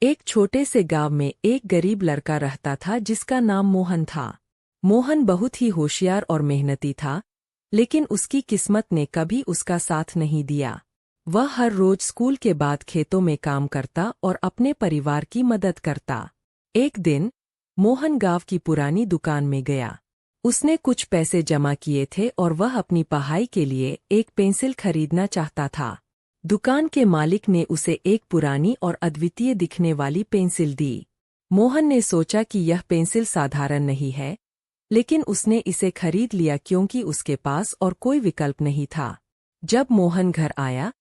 एक छोटे से गांव में एक गरीब लड़का रहता था जिसका नाम मोहन था। मोहन बहुत ही होशियार और मेहनती था, लेकिन उसकी किस्मत ने कभी उसका साथ नहीं दिया। वह हर रोज स्कूल के बाद खेतों में काम करता और अपने परिवार की मदद करता। एक दिन मोहन गांव की पुरानी दुकान में गया। उसने कुछ पैसे जमा किए थे और वह अपनी पढ़ाई के लिए एक पेंसिल खरीदना चाहता था। दुकान के मालिक ने उसे एक पुरानी और अद्वितीय दिखने वाली पेंसिल दी। मोहन ने सोचा कि यह पेंसिल साधारण नहीं है, लेकिन उसने इसे खरीद लिया क्योंकि उसके पास और कोई विकल्प नहीं था। जब मोहन घर आया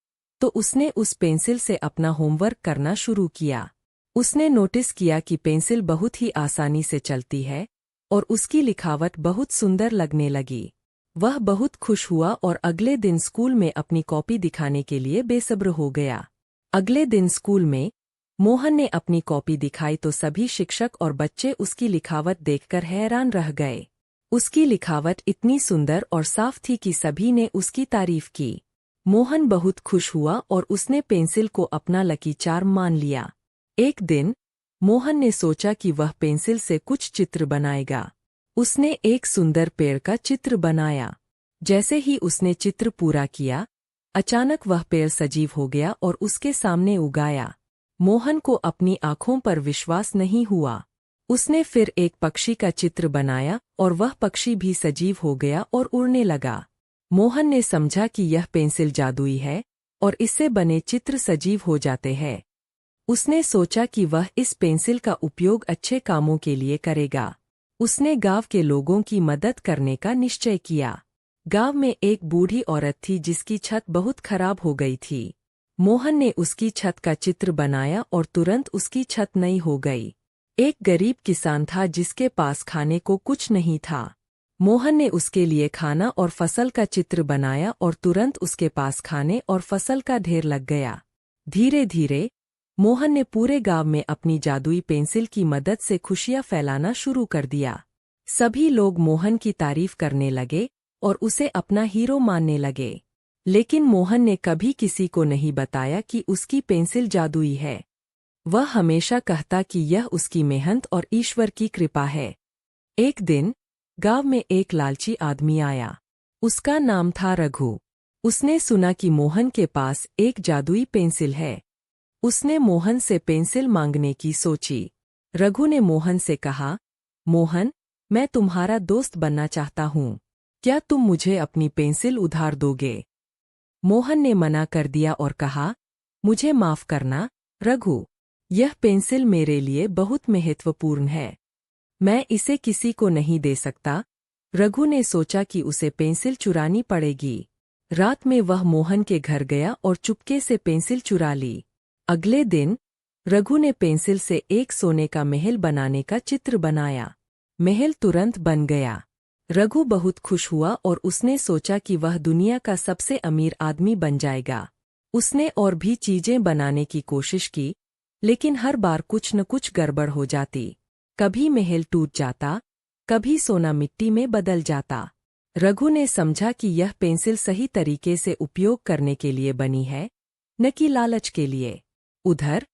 तो उसने उस पेंसिल से अपना होमवर्क करना शुरू किया। उसने नोटिस किया कि पेंसिल बहुत ही आसानी से चलती है और उसकी लिखावट बहुत सुंदर लगने लगी। वह बहुत खुश हुआ और अगले दिन स्कूल में अपनी कॉपी दिखाने के लिए बेसब्र हो गया। अगले दिन स्कूल में मोहन ने अपनी कॉपी दिखाई तो सभी शिक्षक और बच्चे उसकी लिखावट देखकर हैरान रह गए। उसकी लिखावट इतनी सुंदर और साफ थी कि सभी ने उसकी तारीफ की। मोहन बहुत खुश हुआ और उसने पेंसिल को अपना लकी चार्म मान लिया। एक दिन मोहन ने सोचा कि वह पेंसिल से कुछ चित्र बनाएगा। उसने एक सुंदर पेड़ का चित्र बनाया। जैसे ही उसने चित्र पूरा किया, अचानक वह पेड़ सजीव हो गया और उसके सामने उगाया। मोहन को अपनी आंखों पर विश्वास नहीं हुआ। उसने फिर एक पक्षी का चित्र बनाया और वह पक्षी भी सजीव हो गया और उड़ने लगा। मोहन ने समझा कि यह पेंसिल जादुई है और इससे बने चित्र सजीव हो जाते हैं। उसने सोचा कि वह इस पेंसिल का उपयोग अच्छे कामों के लिए करेगा। उसने गांव के लोगों की मदद करने का निश्चय किया। गांव में एक बूढ़ी औरत थी जिसकी छत बहुत खराब हो गई थी। मोहन ने उसकी छत का चित्र बनाया और तुरंत उसकी छत नई हो गई। एक गरीब किसान था जिसके पास खाने को कुछ नहीं था। मोहन ने उसके लिए खाना और फसल का चित्र बनाया और तुरंत उसके पास खाने और फसल का ढेर लग गया। धीरे धीरे मोहन ने पूरे गांव में अपनी जादुई पेंसिल की मदद से खुशियां फैलाना शुरू कर दिया। सभी लोग मोहन की तारीफ करने लगे और उसे अपना हीरो मानने लगे। लेकिन मोहन ने कभी किसी को नहीं बताया कि उसकी पेंसिल जादुई है। वह हमेशा कहता कि यह उसकी मेहनत और ईश्वर की कृपा है। एक दिन गांव में एक लालची आदमी आया। उसका नाम था रघु। उसने सुना कि मोहन के पास एक जादुई पेंसिल है। उसने मोहन से पेंसिल मांगने की सोची। रघु ने मोहन से कहा, मोहन, मैं तुम्हारा दोस्त बनना चाहता हूँ। क्या तुम मुझे अपनी पेंसिल उधार दोगे? मोहन ने मना कर दिया और कहा, मुझे माफ करना रघु, यह पेंसिल मेरे लिए बहुत महत्वपूर्ण है। मैं इसे किसी को नहीं दे सकता। रघु ने सोचा कि उसे पेंसिल चुरानी पड़ेगी। रात में वह मोहन के घर गया और चुपके से पेंसिल चुरा ली। अगले दिन रघु ने पेंसिल से एक सोने का महल बनाने का चित्र बनाया। महल तुरंत बन गया। रघु बहुत खुश हुआ और उसने सोचा कि वह दुनिया का सबसे अमीर आदमी बन जाएगा। उसने और भी चीजें बनाने की कोशिश की, लेकिन हर बार कुछ न कुछ गड़बड़ हो जाती। कभी महल टूट जाता, कभी सोना मिट्टी में बदल जाता। रघु ने समझा कि यह पेंसिल सही तरीके से उपयोग करने के लिए बनी है, न कि लालच के लिए। उधर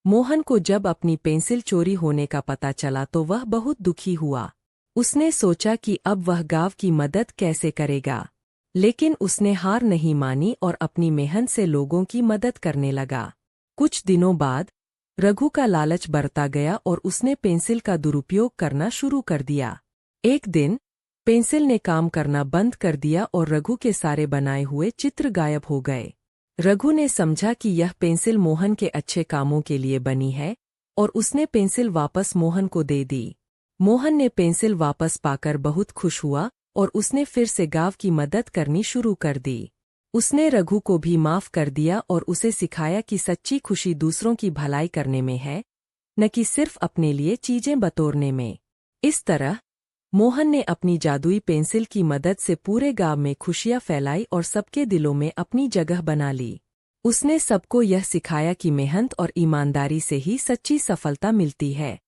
मोहन को जब अपनी पेंसिल चोरी होने का पता चला तो वह बहुत दुखी हुआ। उसने सोचा कि अब वह गांव की मदद कैसे करेगा, लेकिन उसने हार नहीं मानी और अपनी मेहनत से लोगों की मदद करने लगा। कुछ दिनों बाद रघु का लालच बढ़ता गया और उसने पेंसिल का दुरुपयोग करना शुरू कर दिया। एक दिन पेंसिल ने काम करना बंद कर दिया और रघु के सारे बनाए हुए चित्र गायब हो गए। रघु ने समझा कि यह पेंसिल मोहन के अच्छे कामों के लिए बनी है और उसने पेंसिल वापस मोहन को दे दी। मोहन ने पेंसिल वापस पाकर बहुत खुश हुआ और उसने फिर से गांव की मदद करनी शुरू कर दी। उसने रघु को भी माफ कर दिया और उसे सिखाया कि सच्ची खुशी दूसरों की भलाई करने में है, न कि सिर्फ अपने लिए चीजें बटोरने में। इस तरह मोहन ने अपनी जादुई पेंसिल की मदद से पूरे गांव में खुशियां फैलाई और सबके दिलों में अपनी जगह बना ली। उसने सबको यह सिखाया कि मेहनत और ईमानदारी से ही सच्ची सफलता मिलती है।